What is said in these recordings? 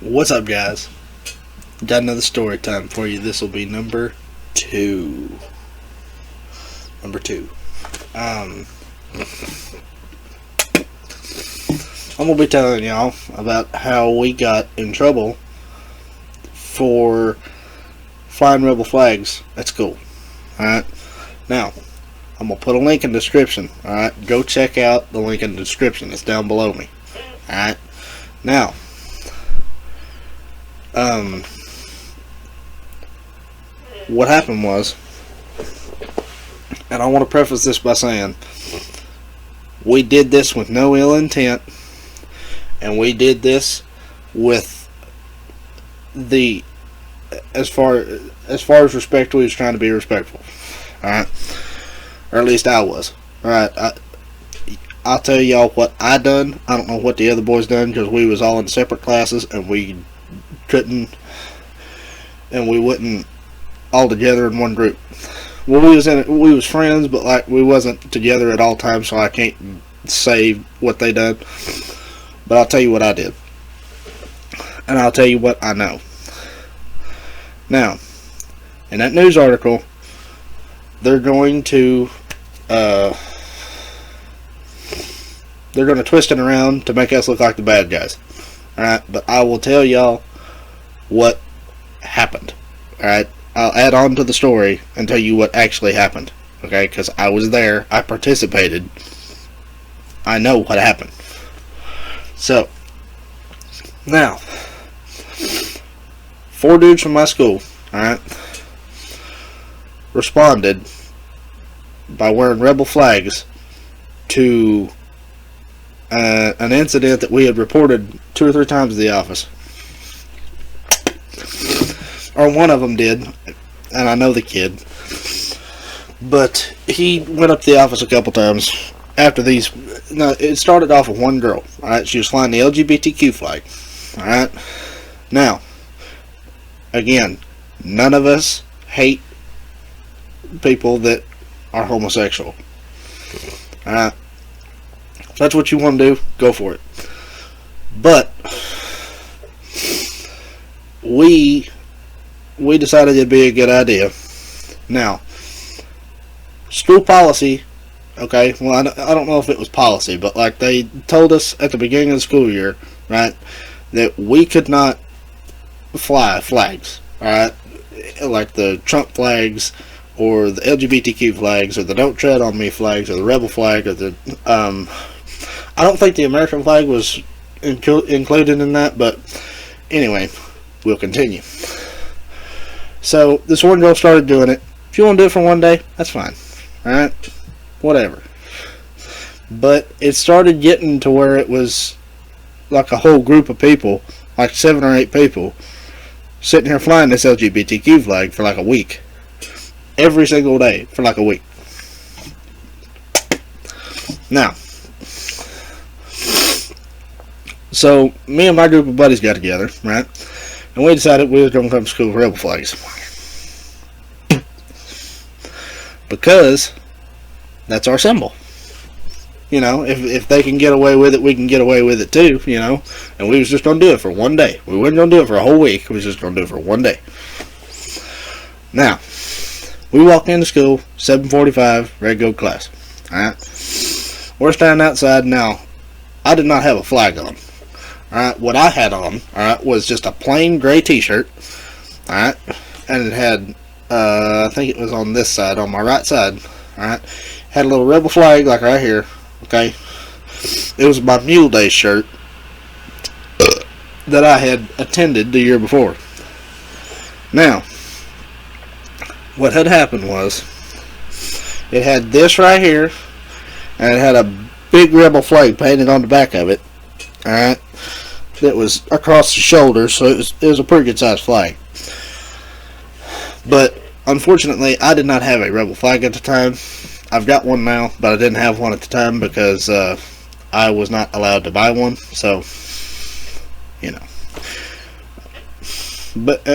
What's up, guys? Got another story time for you. This will be number two. Um, I'm gonna be telling y'all about how we got in trouble for flying rebel flags at school. Alright? Now, I'm gonna put a link in the description. Alright? Go check out the link in the description. It's down below me. Alright? Now, what happened was, and I want to preface this by saying, we did this with no ill intent, and we did this with the, as far as respect, we was trying to be respectful. Alright? Or at least I was. Alright? I'll tell y'all what I done. I don't know what the other boys done, because we was all in separate classes, and we couldn't, and we wouldn't all together in one group. Well, we was friends, but like we wasn't together at all times, so I can't say what they done. But I'll tell you what I did, and I'll tell you what I know. Now, in that news article, they're going to twist it around to make us look like the bad guys. Alright, but I will tell y'all what happened. Alright, I'll add on to the story and tell you what actually happened. Okay, because I was there, I participated, I know what happened. So, now, 4 dudes from my school, alright, responded by wearing rebel flags to an incident that we had reported 2 or 3 times to the office. Or one of them did, and I know the kid, but he went up to the office a couple times after these. No, it started off with one girl. Alright, she was flying the LGBTQ flag. Alright, now, again, none of us hate people that are homosexual. Alright, if that's what you want to do, go for it. But we decided it'd be a good idea. Now, school policy, okay, well, I don't know if it was policy, but like they told us at the beginning of the school year, right, that we could not fly flags, alright, like the Trump flags, or the LGBTQ flags, or the Don't Tread on Me flags, or the Rebel flag, or the, I don't think the American flag was included in that, but anyway, we'll continue. So, this one girl started doing it. If you want to do it for one day, that's fine. Alright? Whatever. But it started getting to where it was like a whole group of people, like 7 or 8 people, sitting here flying this LGBTQ flag for like a week. Every single day for like a week. Now, so me and my group of buddies got together, right? And we decided we were going to come to school with rebel flags. Because that's our symbol. You know, if they can get away with it, we can get away with it too, you know. And we was just going to do it for one day. We weren't going to do it for a whole week. We was just going to do it for one day. Now, we walked into school, 7:45, ready to go to class. Alright? We're standing outside now. I did not have a flag on. Alright, what I had on, alright, was just a plain gray t-shirt. Alright, and it had, I think it was on this side, on my right side. Alright, had a little rebel flag, like right here. Okay, it was my Mule Day shirt that I had attended the year before. Now, what had happened was, it had this right here, and it had a big rebel flag painted on the back of it. Alright, that was across the shoulder, so it was a pretty good sized flag. But unfortunately, I did not have a rebel flag at the time. I've got one now, but I didn't have one at the time because I was not allowed to buy one. So, you know. But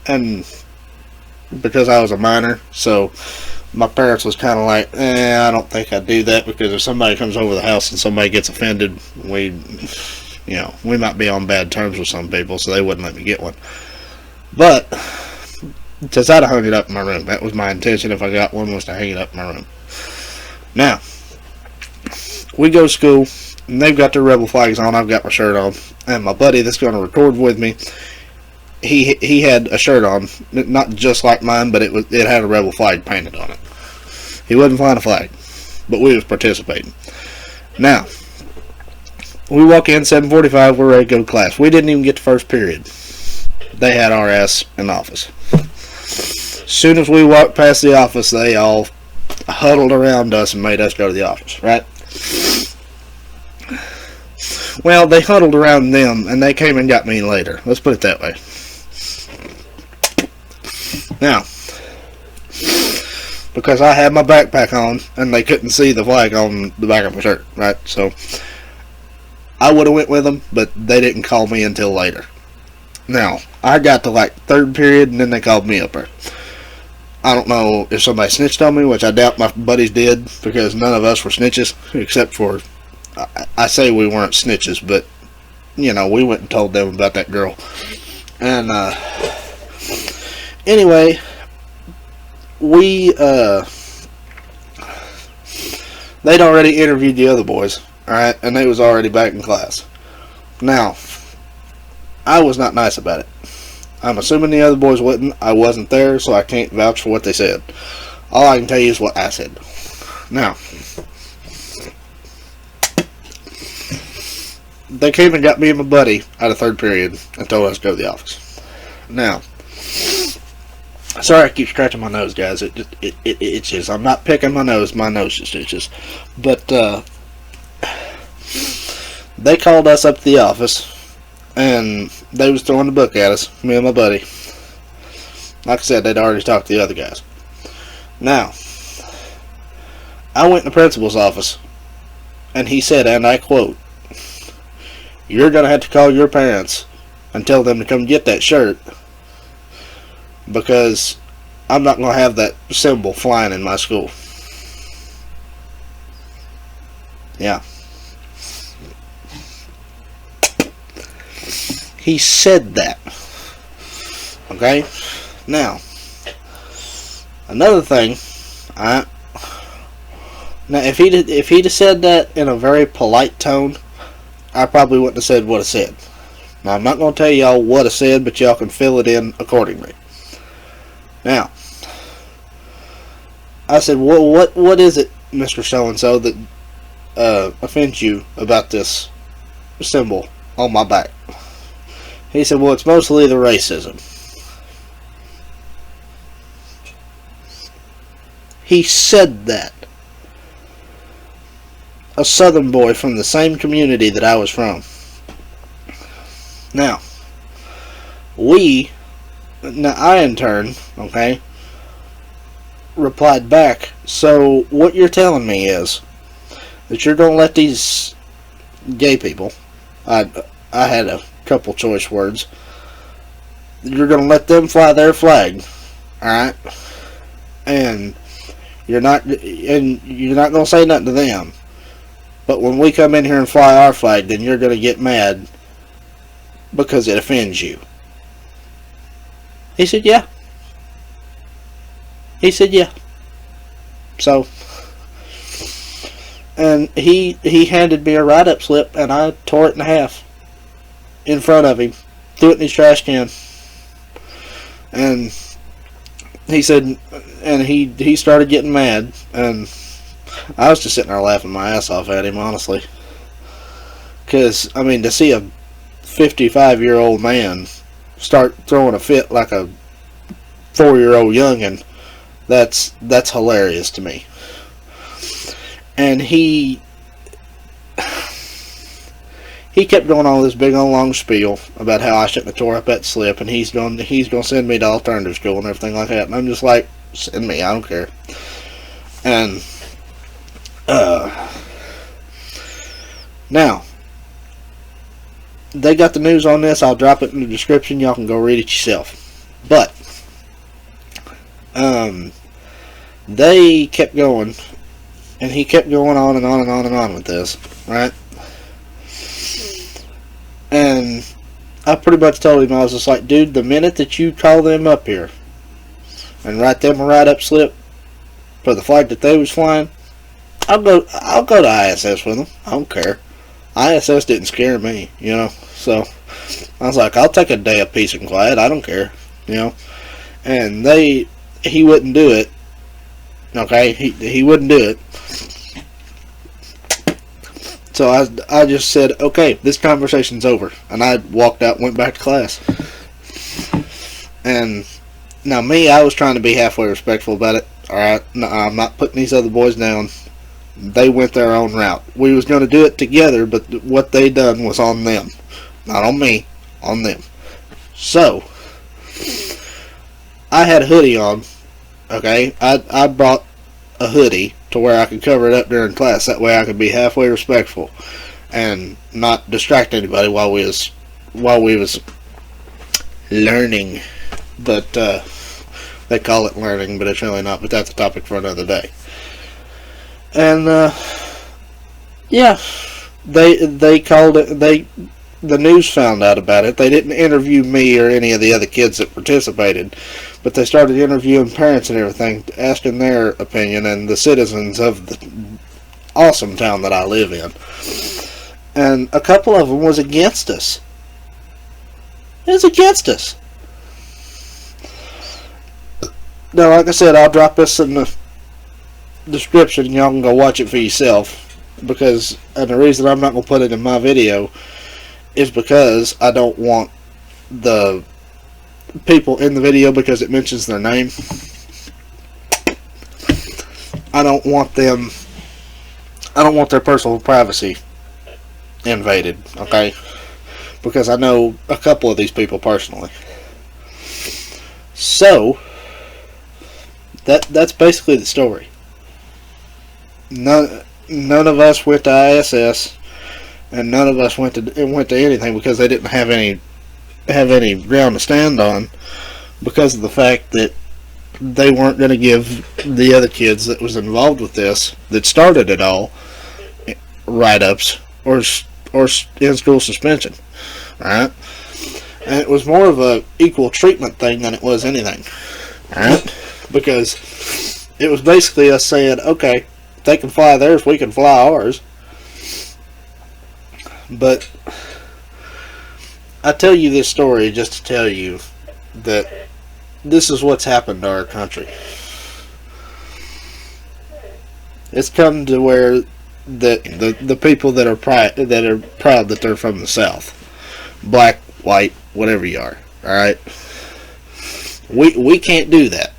and because I was a minor, so my parents was kind of like, I don't think I'd do that, because if somebody comes over the house and somebody gets offended, you know, we might be on bad terms with some people, so they wouldn't let me get one. But since I'd hung it up in my room, that was my intention. If I got one, was to hang it up in my room. Now, we go to school, and they've got their rebel flags on. I've got my shirt on, and my buddy that's going to record with me, he had a shirt on, not just like mine, but it had a rebel flag painted on it. He wasn't flying a flag, but we was participating. Now, we walk in 7:45. We're ready to go to class. We didn't even get to first period. They had our ass in the office. As soon as we walked past the office, they all huddled around us and made us go to the office, right? Well, they huddled around them, and they came and got me later. Let's put it that way. Now, because I had my backpack on, and they couldn't see the flag on the back of my shirt, right? So, I would have went with them, but they didn't call me until later. Now, I got to like third period, and then they called me up there. I don't know if somebody snitched on me, which I doubt my buddies did, because none of us were snitches, except for, I say we weren't snitches, but, you know, we went and told them about that girl. And, anyway, they'd already interviewed the other boys, alright, and they was already back in class. Now, I was not nice about it. I'm assuming the other boys wouldn't. I wasn't there, so I can't vouch for what they said. All I can tell you is what I said. Now, they came and got me and my buddy out of third period and told us to go to the office. Now, sorry I keep scratching my nose, guys. It itches. I'm not picking my nose just itches. But they called us up to the office, and they was throwing the book at us, me and my buddy. Like I said, they'd already talked to the other guys. Now, I went in the principal's office, and he said, and I quote, "You're going to have to call your parents and tell them to come get that shirt, because I'm not going to have that symbol flying in my school." Yeah. He said that. Okay? Now, another thing, now if he'd have said that in a very polite tone, I probably wouldn't have said what I said. Now, I'm not going to tell y'all what I said, but y'all can fill it in accordingly. Now, I said, what is it, Mr. So-and-so, that offends you about this symbol on my back? He said, well, it's mostly the racism. He said that. A southern boy from the same community that I was from. Now, I in turn, okay, replied back, so what you're telling me is that you're going to let these gay people, I had a couple choice words, you're going to let them fly their flag, alright, and you're not going to say nothing to them, but when we come in here and fly our flag, then you're going to get mad because it offends you. He said, yeah. He said, yeah. So, and he handed me a write-up slip, and I tore it in half in front of him, threw it in his trash can, and he said, and he started getting mad, and I was just sitting there laughing my ass off at him, honestly, because, I mean, to see a 55-year-old man start throwing a fit like a 4-year-old youngin', that's hilarious to me. And he kept going on this big old long spiel about how I shouldn't have tore up that slip, and he's going to send me to alternative school and everything like that. And I'm just like, send me, I don't care. And now they got the news on this. I'll drop it in the description. Y'all can go read it yourself. But they kept going, and he kept going on and on and on and on with this, right? And I pretty much told him, I was just like, dude, the minute that you call them up here and write them a write-up slip for the flag that they was flying, I'll go to ISS with them. I don't care. ISS didn't scare me, you know. So I was like, I'll take a day of peace and quiet. I don't care, you know. And he wouldn't do it. Okay, he wouldn't do it. So I just said, okay, this conversation's over. And I walked out and went back to class. And now me, I was trying to be halfway respectful about it. Alright, no, I'm not putting these other boys down. They went their own route. We was going to do it together, but what they done was on them. Not on me, on them. So, I had a hoodie on. Okay, I brought a hoodie to where I could cover it up during class. That way I could be halfway respectful and not distract anybody while we was learning. But they call it learning, but it's really not. But that's a topic for another day. And yeah, they called it. The news found out about it. They didn't interview me or any of the other kids that participated, but they started interviewing parents and everything, asking their opinion, and the citizens of the awesome town that I live in. And a couple of them was against us. It was against us. Now, like I said, I'll drop this in the description. Y'all can go watch it for yourself. And the reason I'm not going to put it in my video is because I don't want the people in the video, because it mentions their name, I don't want their personal privacy invaded, okay? Because I know a couple of these people personally. So that's basically the story. None of us went to ISS, and none of us went to anything because they didn't have any ground to stand on, because of the fact that they weren't going to give the other kids that was involved with this, that started it all, write-ups or in-school suspension. Alright? And it was more of a equal treatment thing than it was anything. Alright? Because it was basically us saying, okay, they can fly theirs, we can fly ours. But I tell you this story just to tell you that this is what's happened to our country. It's come to where the people that are proud that they're from the South, black, white, whatever you are, all right. We can't do that,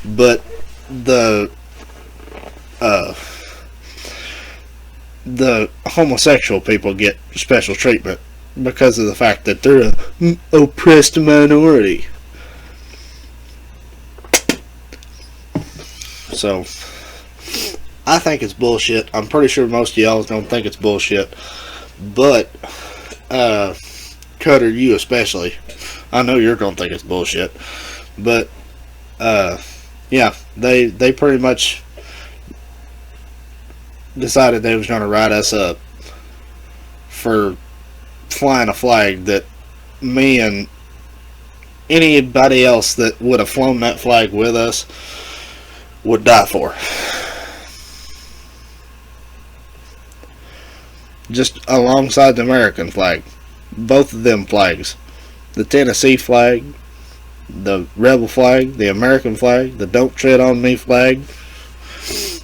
but the homosexual people get special treatment because of the fact that they're an oppressed minority. So I think it's bullshit. I'm pretty sure most of y'all don't think it's bullshit, but Cutter, you especially, I know you're gonna think it's bullshit. But yeah, they pretty much decided they was gonna write us up for flying a flag that me and anybody else that would have flown that flag with us would die for. Just alongside the American flag. Both of them flags. The Tennessee flag, the rebel flag, the American flag, the Don't Tread on Me flag.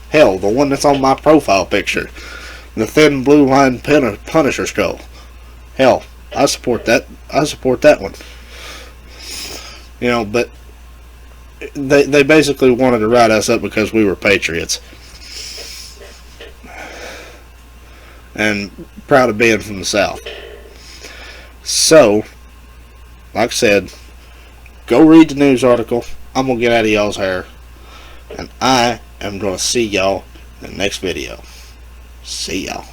Hell, the one that's on my profile picture. The thin blue line Punisher skull. Hell, I support that. I support that one. You know, but they basically wanted to write us up because we were patriots. And proud of being from the South. So, like I said, go read the news article. I'm going to get out of y'all's hair. And I am going to see y'all in the next video. See y'all.